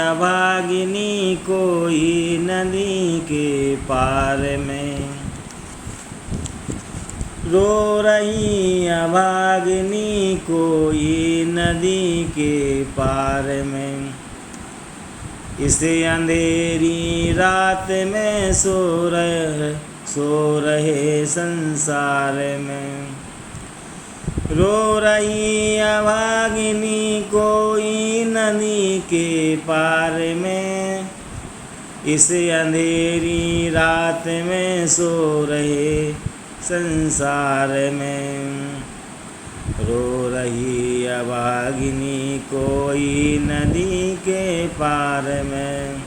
अभागिनी कोई नदी के पार में। रो रही अभागिनी कोई नदी के पार में। इस अंधेरी रात में सो रहे संसार में। रो रही अभागिनी कोई नदी के पार में। इस अंधेरी रात में सो रहे संसार में। रो रही अभागिनी कोई नदी के पार में।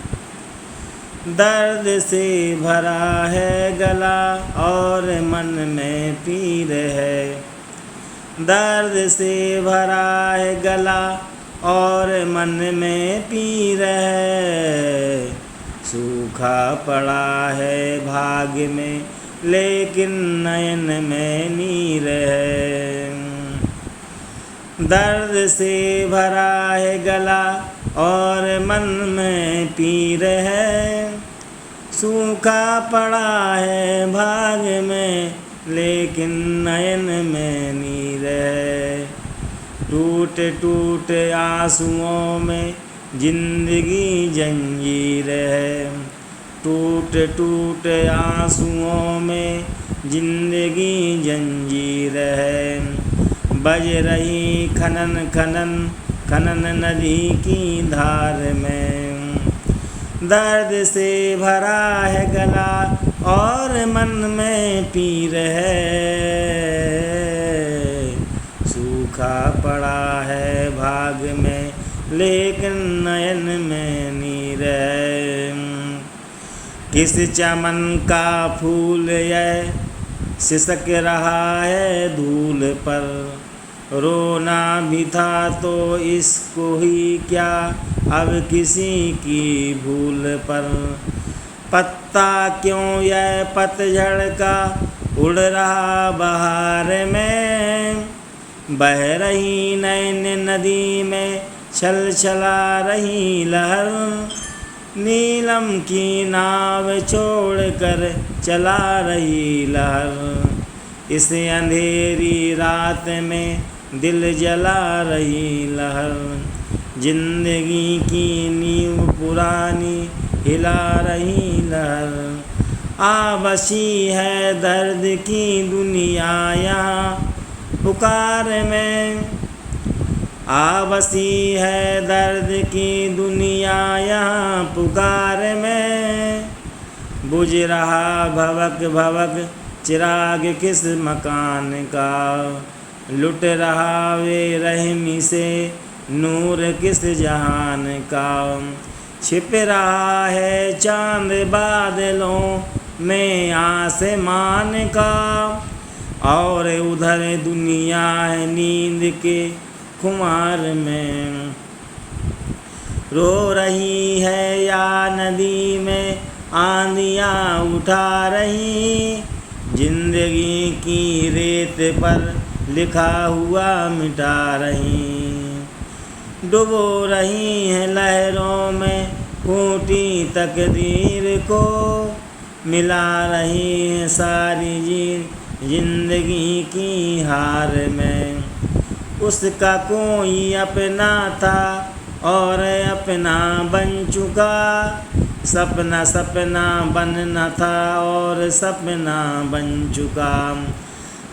दर्द से भरा है गला और मन में पीर है। दर्द से भरा है गला और मन में पीर है। सूखा पड़ा है भाग्य में लेकिन नयन में नीर है। दर्द से भरा है गला और मन में पीर है। सूखा पड़ा है भाग्य में लेकिन नयन में नीर है। टूट टूट आंसुओं में जिंदगी जंजीर है। टूट टूट आंसुओं में जिंदगी जंजीर है। बज रही खनन खनन खनन नदी की धार में। दर्द से भरा है गला और मन में पीर है। सूखा पड़ा है भाग में लेकिन नयन में नीर है। किस चमन का फूल यह सिसक रहा है धूल पर। रोना भी था तो इसको ही क्या अब किसी की भूल पर। पत्ता क्यों यह पतझड़ का उड़ रहा बहार में। बह रही नैन नदी में छल छला रही लहर। नीलम की नाव छोड़कर चला रही लहर। इस अंधेरी रात में दिल जला रही लहर। जिंदगी की नींव पुरानी हिला रही लहर। आ बसी है दर्द की दुनिया यहाँ पुकार में। आ बसी है दर्द की दुनिया यहाँ पुकार में। बुझ रहा भवक भवक चिराग किस मकान का। लुट रहा वे रहमी से नूर किस जहान का। छिप रहा है चांद बादलों में आसमान का। और उधर दुनिया है नींद के खुमार में। रो रही है या नदी में आंधियाँ उठा रही। जिंदगी की रेत पर लिखा हुआ मिटा रही। डुबो रही हैं लहरों में फूटी तकदीर को। मिला रही हैं सारी जिंदगी की हार में। उसका कोई अपना था और अपना बन चुका। सपना सपना बनना था और सपना बन चुका।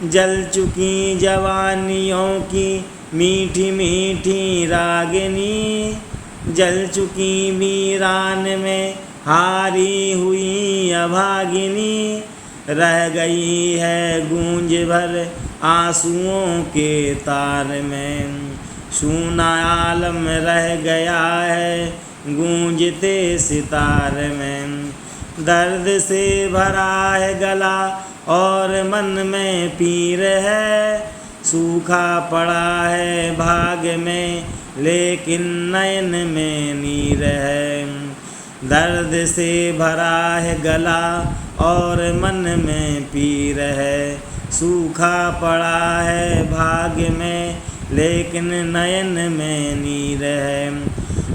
जल चुकी जवानियों की मीठी मीठी रागिनी। जल चुकी वीरान में हारी हुई अभागिनी। रह गई है गूंज भर आंसुओं के तार में। सूना आलम रह गया है गूंजते सितार में। दर्द से भरा है गला और मन में पीर है। सूखा पड़ा है भाग में लेकिन नयन में नीर है। दर्द से भरा है गला और मन में पीर है। सूखा पड़ा है भाग्य में लेकिन नयन में नीर है।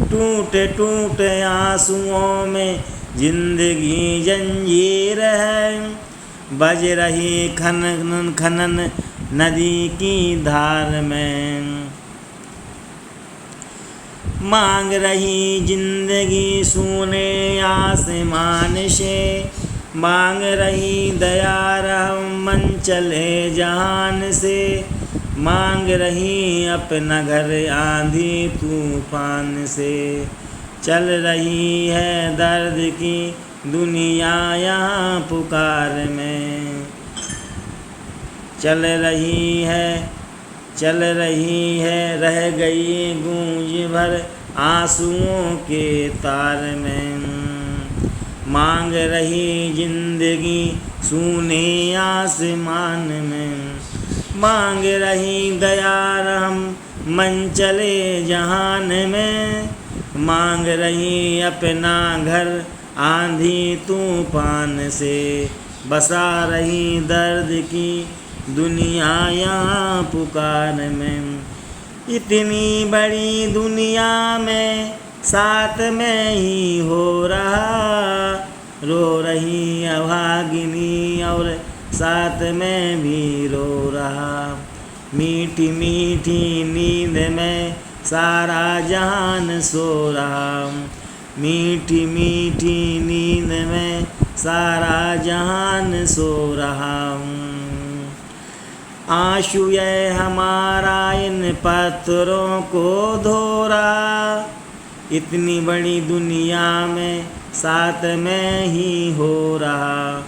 टूटे टूटे आंसुओं में जिंदगी जंजीर है, बज रही खनन खनन नदी की धार में। मांग रही जिंदगी सूने आसमान से, मांग रही दया रहमन चले जहान से, मांग रही अपना घर आंधी तूफान से। चल रही है दर्द की दुनिया यहाँ पुकार में, चल रही है रह गई गूंज भर आंसुओं के तार में। मांग रही जिंदगी सूने आसमान में, मांग रही दया रहम मन चले जहान में, मांग रही अपना घर आंधी तूफान से। बसा रही दर्द की दुनिया यहाँ पुकार में। इतनी बड़ी दुनिया में साथ में ही हो रहा, रो रही अभागिनी और साथ में भी रो रहा। मीठी मीठी नींद में सारा जहान सो रहा, मीठी मीठी नींद में सारा जहान सो रहा। आंसू ये हमारा इन पत्थरों को धो रहा, इतनी बड़ी दुनिया में साथ में ही हो रहा।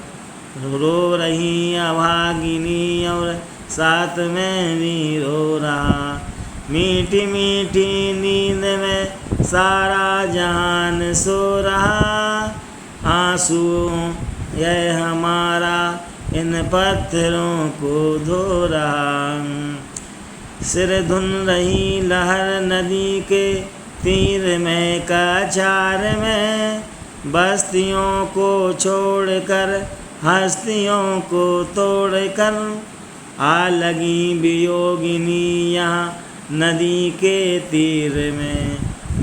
रो रही अभागिनी और साथ में भी रो रहा। मीठी मीठी नींद में सारा जहान सो रहा। आंसू यह हमारा इन पत्थरों को धो रहा। सिर धुन रही लहर नदी के तीर में कछार में, बस्तियों को छोड़कर हस्तियों को तोड़कर आ लगी वियोगिनी यहाँ नदी के तीर में।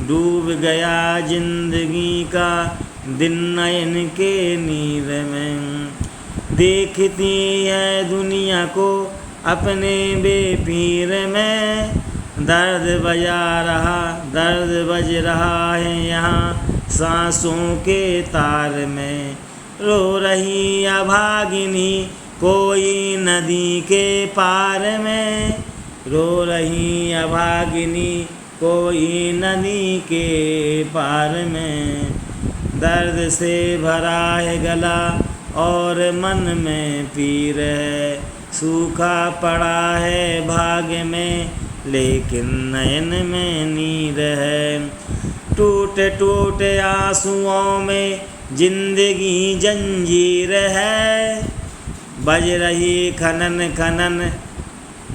डूब गया जिंदगी का दिन नयन के नीर में। देखती है दुनिया को अपने बेपीर में, दर्द बज रहा है यहाँ सांसों के तार में। रो रही अभागिनी कोई नदी के पार में, रो रही अभागिनी कोई नदी के पार में। दर्द से भरा है गला और मन में पीर है, सूखा पड़ा है भाग्य में लेकिन नयन में नीर है। टूटे टूटे आंसुओं में जिंदगी जंजीर है, बज रही खनन खनन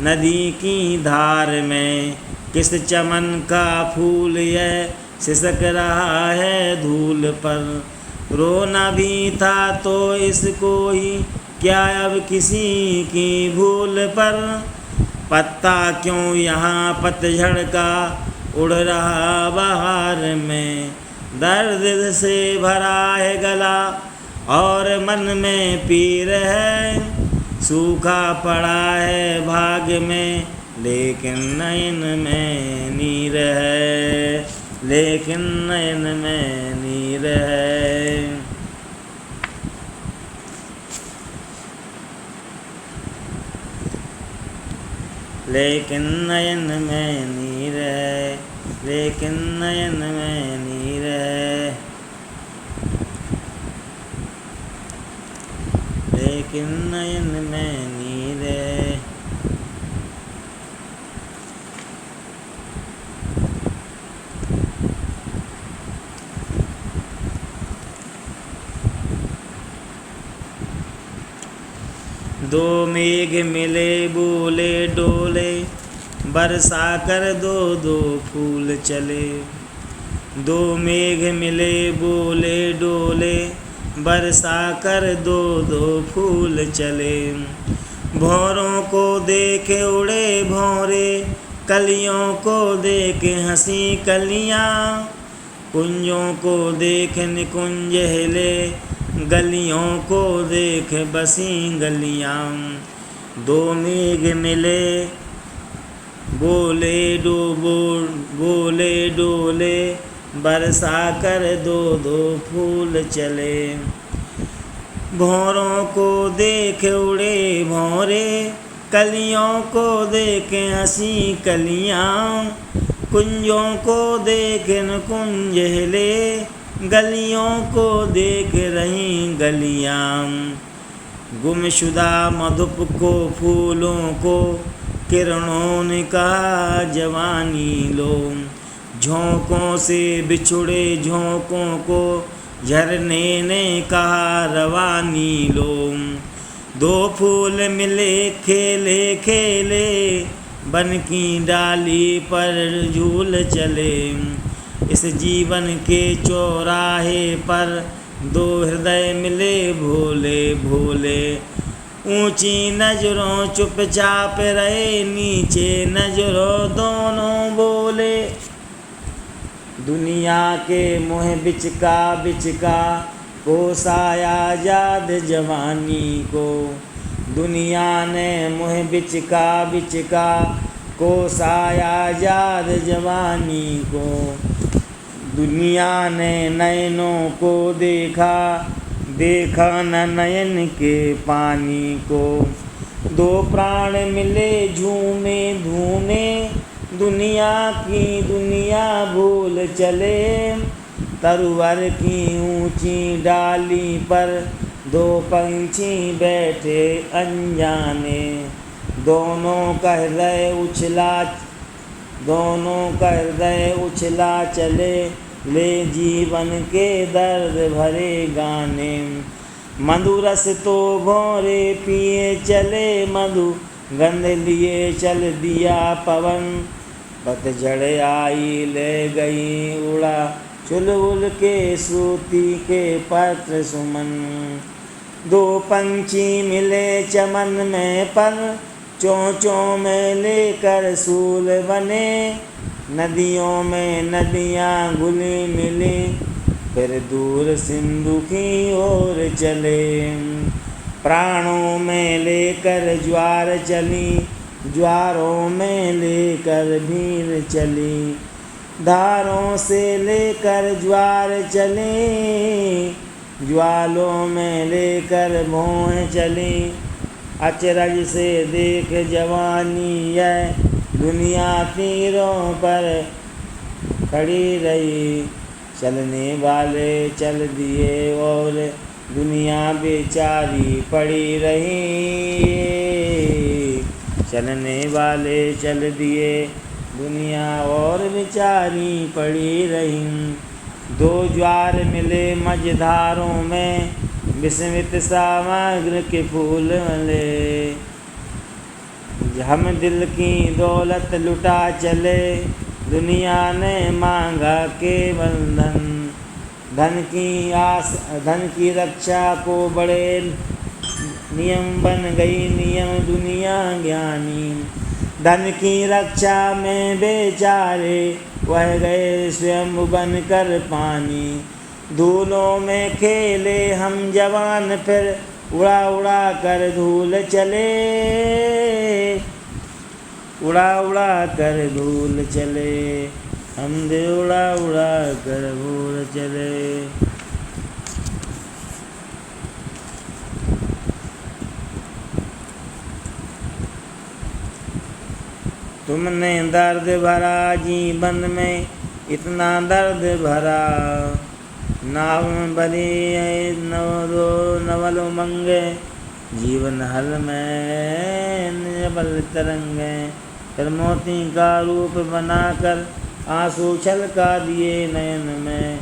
नदी की धार में। किस चमन का फूल यह सिसक रहा है धूल पर, रोना भी था तो इसको ही क्या अब किसी की भूल पर। पत्ता क्यों यहाँ पतझड़ का उड़ रहा बहार में, दर्द से भरा है गला और मन में पीर है। सूखा पड़ा है भाग्य में लेकिन नयन में नीर है, लेकिन नयन में नीर है। लेकिन नयन में नीर है, लेकिन नयन में नीर है, लेकिन नयन में नीर है। दो मेघ मिले बोले डोले, बरसा कर दो दो फूल चले। दो मेघ मिले बोले डोले, बरसा कर दो दो फूल चले। भौरों को देखे उड़े भौरे, कलियों को देखे हंसी कलियाँ। कुंजों को देख निकुंज हिले, गलियों को देख बसी गलियाँ। दो मेघ मिले बोले डोले, बरसा कर दो दो फूल चले। भौरों को देख उड़े भौरे, कलियों को देख हंसी कलियाँ। कुंजों को देख न कुंज हिले, गलियों को देख रही गलियाँ। गुमशुदा मधुप को फूलों को, किरणों ने कहा जवानी लो। झोंकों से बिछुड़े झोंकों को, झरने ने कहा रवानी लो। दो फूल मिले खेले खेले, बन की डाली पर झूल चले। इस जीवन के चौराहे पर दो हृदय मिले भोले भोले। ऊंची नजरों चुपचाप रहे, नीचे नजरों दोनों बोले। दुनिया के मुँह बिचका कोसाया याद जवानी को। दुनिया ने मुँह बिचका कोसाया याद जवानी को। दुनिया ने नयनों को देखा न नयन के पानी को। दो प्राण मिले झूमे धूमे, दुनिया की दुनिया भूल चले। तरुवर की ऊंची डाली पर दो पंछी बैठे अनजाने। दोनों का हृदय उछला चले, ले जीवन के दर्द भरे गाने। मधुरस तो भौरे पिए चले, मधु गंध लिए चल दिया पवन। पतझड़ आई ले गई उड़ा, चुलबुल के सूती के पत्र सुमन। दो पंछी मिले चमन में पर, चोंचों में लेकर सूल बने। नदियों में नदियाँ घुली मिली, फिर दूर सिंधु की ओर चले। प्राणों में लेकर ज्वार चली, ज्वारों में लेकर भीड़ चली। धारों से लेकर ज्वार चली, ज्वालों में लेकर भौं चली। अचरज से देख जवानी यह दुनिया तीरों पर खड़ी रही। चलने वाले चल दिए और दुनिया बेचारी पड़ी रही। चलने वाले चल दिए, दुनिया और बेचारी पड़ी रही। दो ज्वार मिले मझधारों में, विस्मित सामग्र के फूल मले। हम दिल की दौलत लुटा चले, दुनिया ने मांगा केवल धन। धन की रक्षा को बड़े नियम बन गई नियम दुनिया ज्ञानी। धन की रक्षा में बेचारे वह गए स्वयं बन कर पानी। धूलों में खेले हम जवान, फिर उड़ा उड़ा कर धूल चले। उड़ा उड़ा कर धूल चले, हम दे उड़ा उड़ा कर भूल चले। तुमने दर्द भरा जीवन में, इतना दर्द भरा। नाव में भरी नवल उमंगे, जीवन हल में निबल तरंगे। फिर मोती का रूप बनाकर आंसू छलका दिए नयन में।